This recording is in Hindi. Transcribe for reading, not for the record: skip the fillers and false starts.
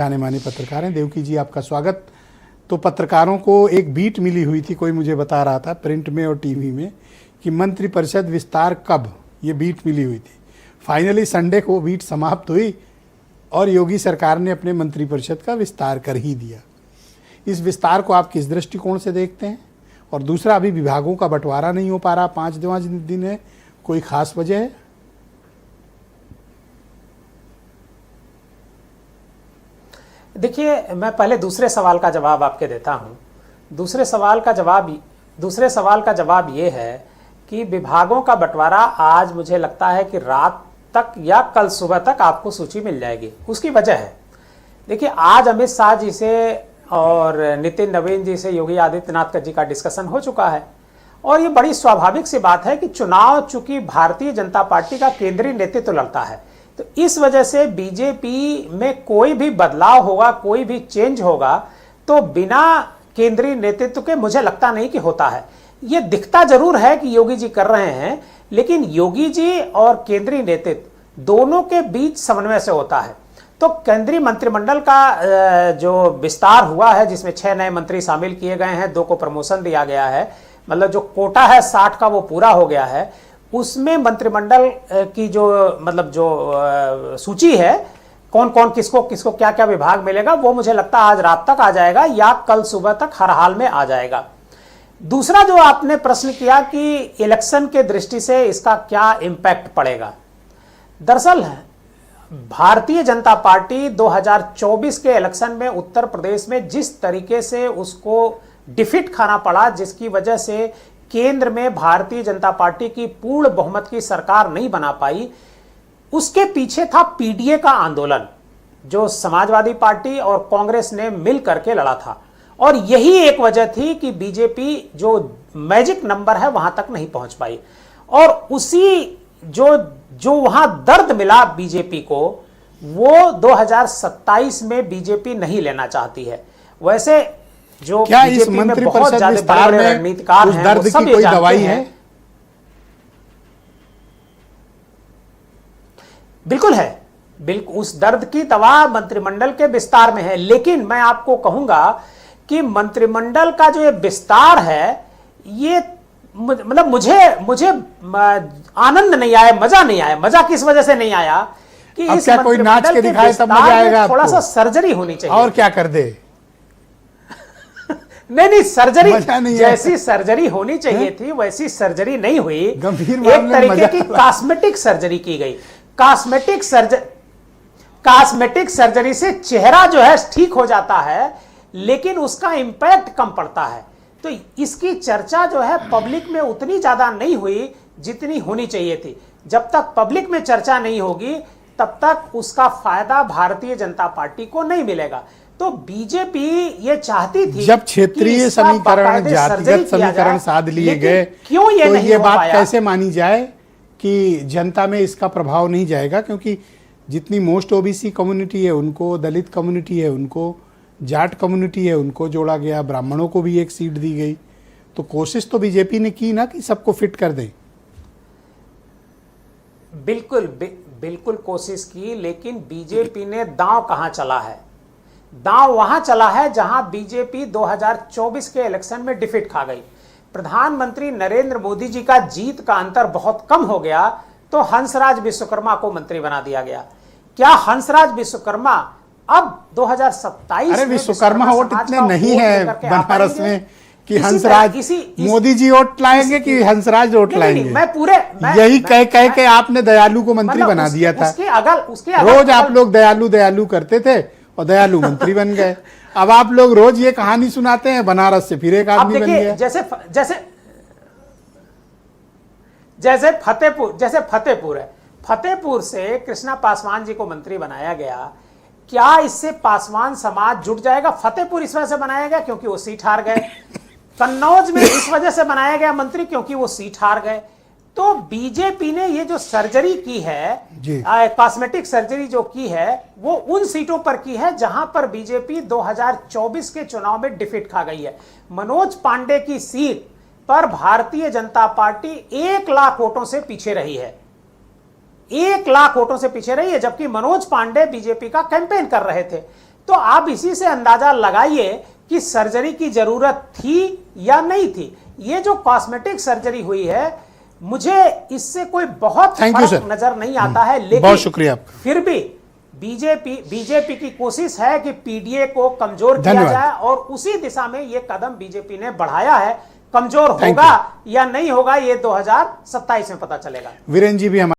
जाने माने पत्रकार हैं। देवकी जी, आपका स्वागत। तो पत्रकारों को एक बीट मिली हुई थी, कोई मुझे बता रहा था प्रिंट में और टीवी में कि मंत्रिपरिषद विस्तार कब, ये बीट मिली हुई थी। फाइनली संडे को बीट समाप्त हुई और योगी सरकार ने अपने मंत्रिपरिषद का विस्तार कर ही दिया। इस विस्तार को आप किस दृष्टिकोण से देखते हैं? और दूसरा, अभी विभागों का बंटवारा नहीं हो पा रहा, 5 दिन है, कोई खास वजह है? देखिए, मैं पहले दूसरे सवाल का जवाब आपके देता हूं। दूसरे सवाल का जवाब ये है कि विभागों का बंटवारा आज मुझे लगता है कि रात तक या कल सुबह तक आपको सूची मिल जाएगी। उसकी वजह है, देखिए, आज अमित शाह जी से और नितिन नवीन जी से योगी आदित्यनाथ जी का डिस्कशन हो चुका है और ये बड़ी स्वाभाविक सी बात है कि चुनाव चूंकि भारतीय जनता पार्टी का केंद्रीय नेतृत्व लड़ता है, तो इस वजह से बीजेपी में कोई भी बदलाव होगा, कोई भी चेंज होगा तो बिना केंद्रीय नेतृत्व के मुझे लगता नहीं कि होता है। ये दिखता जरूर है कि योगी जी कर रहे हैं, लेकिन योगी जी और केंद्रीय नेतृत्व दोनों के बीच समन्वय से होता है। तो केंद्रीय मंत्रिमंडल का जो विस्तार हुआ है, जिसमें 6 नए मंत्री शामिल किए गए हैं, 2 को प्रमोशन दिया गया है, मतलब जो कोटा है 60 का वो पूरा हो गया है। उसमें मंत्रिमंडल की जो सूची है, कौन कौन किसको किसको क्या क्या विभाग मिलेगा, वो मुझे लगता है आज रात तक आ जाएगा या कल सुबह तक हर हाल में आ जाएगा। दूसरा, जो आपने प्रश्न किया कि इलेक्शन के दृष्टि से इसका क्या इंपैक्ट पड़ेगा, दरअसल भारतीय जनता पार्टी 2024 के इलेक्शन में उत्तर प्रदेश में जिस तरीके से उसको डिफीट खाना पड़ा, जिसकी वजह से केंद्र में भारतीय जनता पार्टी की पूर्ण बहुमत की सरकार नहीं बना पाई, उसके पीछे था पीडीए का आंदोलन जो समाजवादी पार्टी और कांग्रेस ने मिल करके लड़ा था। और यही एक वजह थी कि बीजेपी जो मैजिक नंबर है वहां तक नहीं पहुंच पाई। और उसी जो वहां दर्द मिला बीजेपी को, वो 2027 में बीजेपी नहीं लेना चाहती है। वैसे जो क्या इस मंत्रिपरिषद विस्तार में उस दर्द की कोई दवाई है? बिल्कुल है, बिल्कुल उस दर्द की दवा मंत्रिमंडल के विस्तार में है। लेकिन मैं आपको कहूंगा कि मंत्रिमंडल का जो ये विस्तार है, ये मतलब मुझे आनंद नहीं आया, मजा नहीं आया। मजा किस वजह से नहीं आया कि अब इस क्या कोई नाच के दिखाए तब मजा आएगा? थोड़ा सा सर्जरी होनी चाहिए। और क्या कर दे? नहीं, सर्जरी जैसी सर्जरी होनी चाहिए थी वैसी सर्जरी नहीं हुई। एक तरीके की कॉस्मेटिक सर्जरी की गई। कॉस्मेटिक सर्जरी से चेहरा जो है ठीक हो जाता है, लेकिन उसका इंपैक्ट कम पड़ता है। तो इसकी चर्चा जो है पब्लिक में उतनी ज्यादा नहीं हुई जितनी होनी चाहिए थी। जब तक पब्लिक में चर्चा नहीं होगी तब तक उसका फायदा भारतीय जनता पार्टी को नहीं मिलेगा। तो बीजेपी ये चाहती थी, जब क्षेत्रीय समीकरण, जातिगत समीकरण साध लिए गए, क्यों ये तो नहीं ये हो बात पाया? कैसे मानी जाए कि जनता में इसका प्रभाव नहीं जाएगा? क्योंकि जितनी मोस्ट ओबीसी कम्युनिटी है उनको, दलित कम्युनिटी है उनको, जाट कम्युनिटी है उनको जोड़ा गया, ब्राह्मणों को भी एक सीट दी गई। तो कोशिश तो बीजेपी ने की ना कि सबको फिट कर दे। बिल्कुल कोशिश की, लेकिन बीजेपी ने दांव कहां चला है? दांव वहां चला है जहां बीजेपी 2024 के इलेक्शन में डिफीट खा गई। प्रधानमंत्री नरेंद्र मोदी जी का जीत का अंतर बहुत कम हो गया, तो हंसराज विश्वकर्मा को मंत्री बना दिया गया। क्या हंसराज विश्वकर्मा अब 2027 अरे विश्वकर्मा वोट इतने नहीं है बनारस में कि हंसराज, मोदी जी वोट लाएंगे कि हंसराज वोट लाएंगे? यही कह के आपने दयालु को मंत्री बना दिया था। रोज आप लोग दयालु करते थे और दयालु मंत्री बन गए। अब आप लोग रोज ये कहानी सुनाते हैं, बनारस से फिर एक आदमी बन गया। जैसे फतेहपुर है, फतेहपुर से कृष्णा पासवान जी को मंत्री बनाया गया। क्या इससे पासवान समाज जुट जाएगा? फतेहपुर इस वजह से बनाया गया क्योंकि वो सीट हार गए। कन्नौज में इस वजह से बनाया गया मंत्री क्योंकि वो सीट हार गए। तो बीजेपी ने ये जो सर्जरी की है, कॉस्मेटिक सर्जरी जो की है, वो उन सीटों पर की है जहां पर बीजेपी 2024 के चुनाव में डिफीट खा गई है। मनोज पांडे की सीट पर भारतीय जनता पार्टी 1 लाख वोटों से पीछे रही है। 1 लाख वोटों से पीछे रही है, जबकि मनोज पांडे बीजेपी का कैंपेन कर रहे थे। तो आप इसी से अंदाजा लगाइए कि सर्जरी की जरूरत थी या नहीं थी। ये जो कॉस्मेटिक सर्जरी हुई है, मुझे इससे कोई बहुत फर्क नजर नहीं आता है, लेकिन बहुत शुक्रिया आपका। फिर भी बीजेपी की कोशिश है कि पीडीए को कमजोर किया जाए, और उसी दिशा में ये कदम बीजेपी ने बढ़ाया है। कमजोर होगा या नहीं होगा ये 2027 में पता चलेगा। वीरेन जी भी